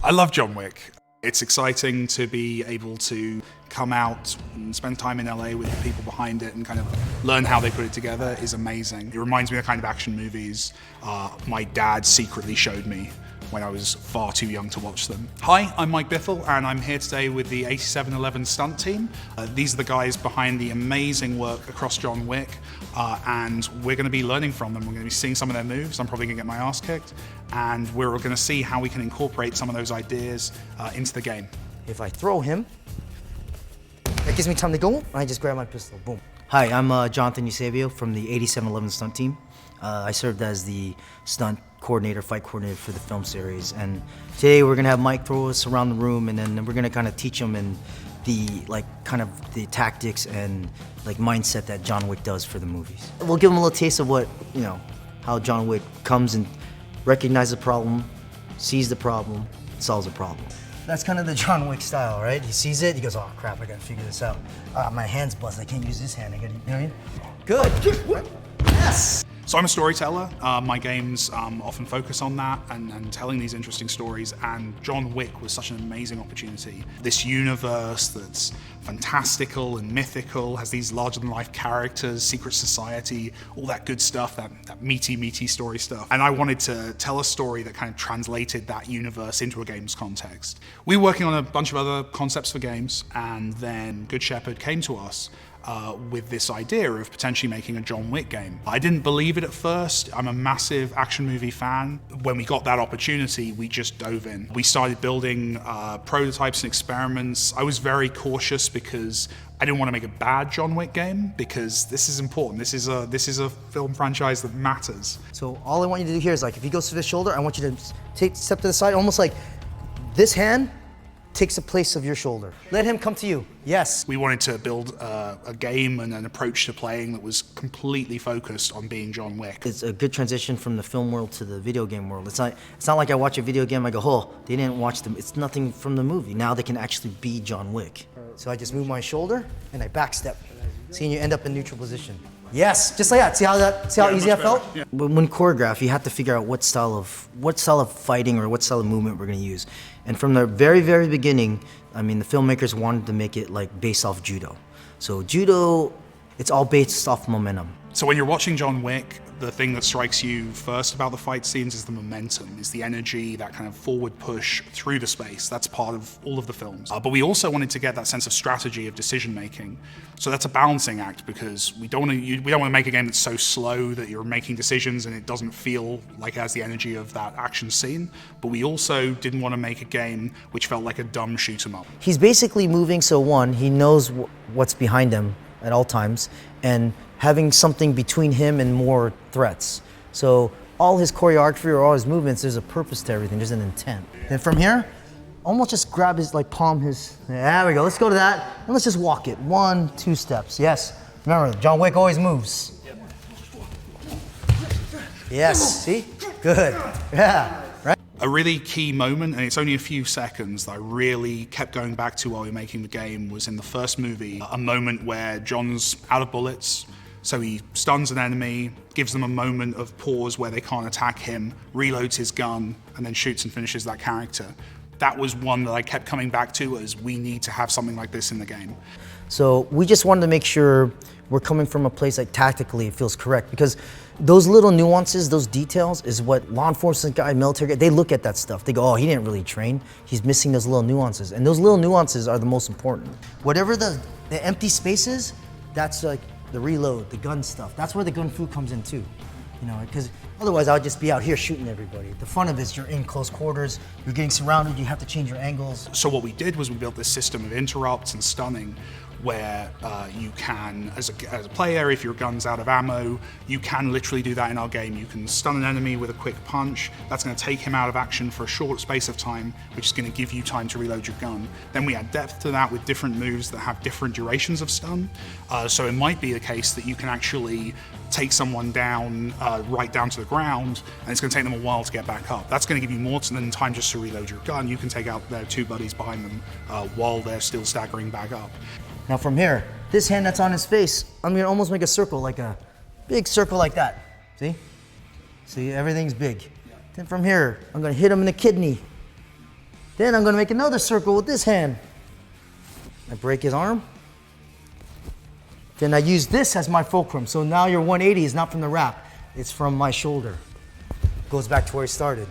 I love John Wick. It's exciting to be able to come out and spend time in LA with the people behind it and kind of learn how they put it together is amazing. It reminds me of the kind of action movies my dad secretly showed me when I was far too young to watch them. Hi, I'm Mike Biffle, and I'm here today with the 8711 stunt team. These are the guys behind the amazing work across John Wick, and we're going to be learning from them. We're going to be seeing some of their moves. I'm probably going to get my ass kicked, and we're going to see how we can incorporate some of those ideas into the game. If I throw him, that gives me time to go, I just grab my pistol, boom. Hi, I'm Jonathan Eusebio from the 8711 stunt team. I served as the stunt coordinator, fight coordinator for the film series, and today we're gonna have Mike throw us around the room, and then we're gonna kind of teach him in the the tactics and mindset that John Wick does for the movies. We'll give him a little taste of what, how John Wick comes and recognizes the problem, sees the problem, solves the problem. That's kind of the John Wick style, right? He sees it, he goes, oh crap, I gotta figure this out. My hand's buzzed, I can't use this hand, you know what I mean? Good, yes! So I'm a storyteller. My games often focus on that and telling these interesting stories, and John Wick was such an amazing opportunity. This universe that's fantastical and mythical, has these larger-than-life characters, secret society, all that good stuff, that meaty story stuff. And I wanted to tell a story that kind of translated that universe into a game's context. We were working on a bunch of other concepts for games, and then Good Shepherd came to us with this idea of potentially making a John Wick game. I didn't believe it at first. I'm a massive action movie fan. When we got that opportunity, we just dove in. We started building prototypes and experiments. I was very cautious because I didn't want to make a bad John Wick game, because this is important. This is a film franchise that matters. So all I want you to do here is if he goes to the shoulder, I want you to take a step to the side, almost like this hand takes the place of your shoulder. Let him come to you. Yes. We wanted to build a game and an approach to playing that was completely focused on being John Wick. It's a good transition from the film world to the video game world. It's not like I watch a video game, I go, oh, they didn't watch them. It's nothing from the movie. Now they can actually be John Wick. So I just move my shoulder and I backstep. See, and you end up in neutral position. Yes, just like that. See how easy that felt? Yeah. When choreograph, you have to figure out what style of fighting or what style of movement we're going to use. And from the very, very beginning, the filmmakers wanted to make it based off judo. So judo, it's all based off momentum. So when you're watching John Wick, the thing that strikes you first about the fight scenes is the momentum, is the energy, that kind of forward push through the space. That's part of all of the films. But we also wanted to get that sense of strategy, of decision making. So that's a balancing act, because we don't want to make a game that's so slow that you're making decisions and it doesn't feel like it has the energy of that action scene. But we also didn't want to make a game which felt like a dumb shoot 'em up. He's basically moving, so one, he knows what's behind him at all times, and having something between him and more threats. So all his choreography or all his movements, there's a purpose to everything, there's an intent. And from here, almost just grab his, palm his, there we go, let's go to that, and let's just walk it, 1, 2 steps, yes. Remember, John Wick always moves. Yes, see, good, yeah, right? A really key moment, and it's only a few seconds, that I really kept going back to while we were making the game, was in the first movie, a moment where John's out of bullets. So he stuns an enemy, gives them a moment of pause where they can't attack him, reloads his gun, and then shoots and finishes that character. That was one that I kept coming back to, as we need to have something like this in the game. So we just wanted to make sure we're coming from a place tactically it feels correct, because those little nuances, those details is what law enforcement guy, military guy, they look at that stuff. They go, oh, he didn't really train. He's missing those little nuances. And those little nuances are the most important. Whatever the empty space is, that's the reload, the gun stuff. That's where the gun fu comes in too. Because otherwise I would just be out here shooting everybody. The fun of it is you're in close quarters, you're getting surrounded, you have to change your angles. So what we did was we built this system of interrupts and stunning, where you can, as a player, if your gun's out of ammo, you can literally do that in our game. You can stun an enemy with a quick punch. That's going to take him out of action for a short space of time, which is going to give you time to reload your gun. Then we add depth to that with different moves that have different durations of stun. So it might be the case that you can actually take someone down, right down to the ground, and it's going to take them a while to get back up. That's going to give you more than time just to reload your gun. You can take out their 2 buddies behind them while they're still staggering back up. Now from here, this hand that's on his face, I'm gonna almost make a circle, like a big circle like that. See? See, everything's big. Then from here, I'm gonna hit him in the kidney. Then I'm gonna make another circle with this hand. I break his arm. Then I use this as my fulcrum. So now your 180 is not from the wrap, it's from my shoulder. Goes back to where it started.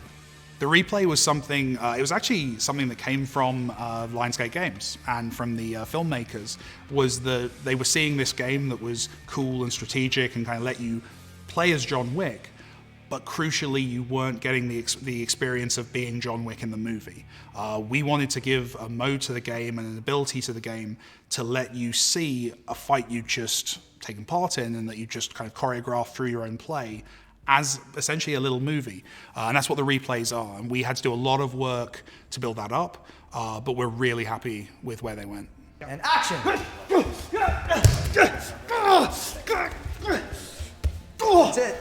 The replay was something, it was actually something that came from Lionsgate Games and from the filmmakers, was that they were seeing this game that was cool and strategic and kind of let you play as John Wick, but crucially you weren't getting the experience of being John Wick in the movie. We wanted to give a mode to the game and an ability to the game to let you see a fight you just taken part in and that you just kind of choreographed through your own play as essentially a little movie. And that's what the replays are. And we had to do a lot of work to build that up, but we're really happy with where they went. And action! That's it.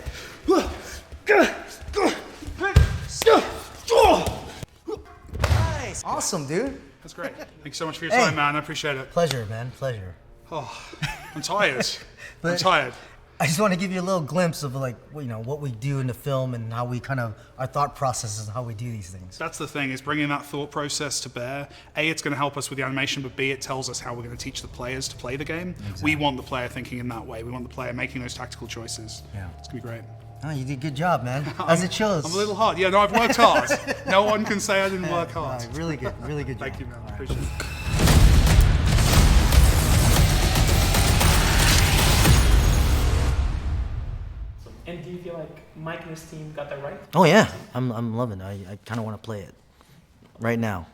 Nice. Awesome, dude. That's great. Thank you so much for your time, man. I appreciate it. Pleasure, man. Pleasure. Oh, I'm tired. I'm tired. I just want to give you a little glimpse of like, you know, what we do in the film and how we kind of, our thought processes and how we do these things. That's the thing, is bringing that thought process to bear. A, it's going to help us with the animation, but B, it tells us how we're going to teach the players to play the game. Exactly. We want the player thinking in that way. We want the player making those tactical choices. Yeah. It's going to be great. Oh, you did a good job, man. As it shows. I'm a little hard. Yeah, no, I've worked hard. No one can say I didn't work hard. No, really good job. Thank you, man. I appreciate it. And do you feel like Mike and his team got that right? Oh yeah, I'm loving it. I kind of want to play it right now.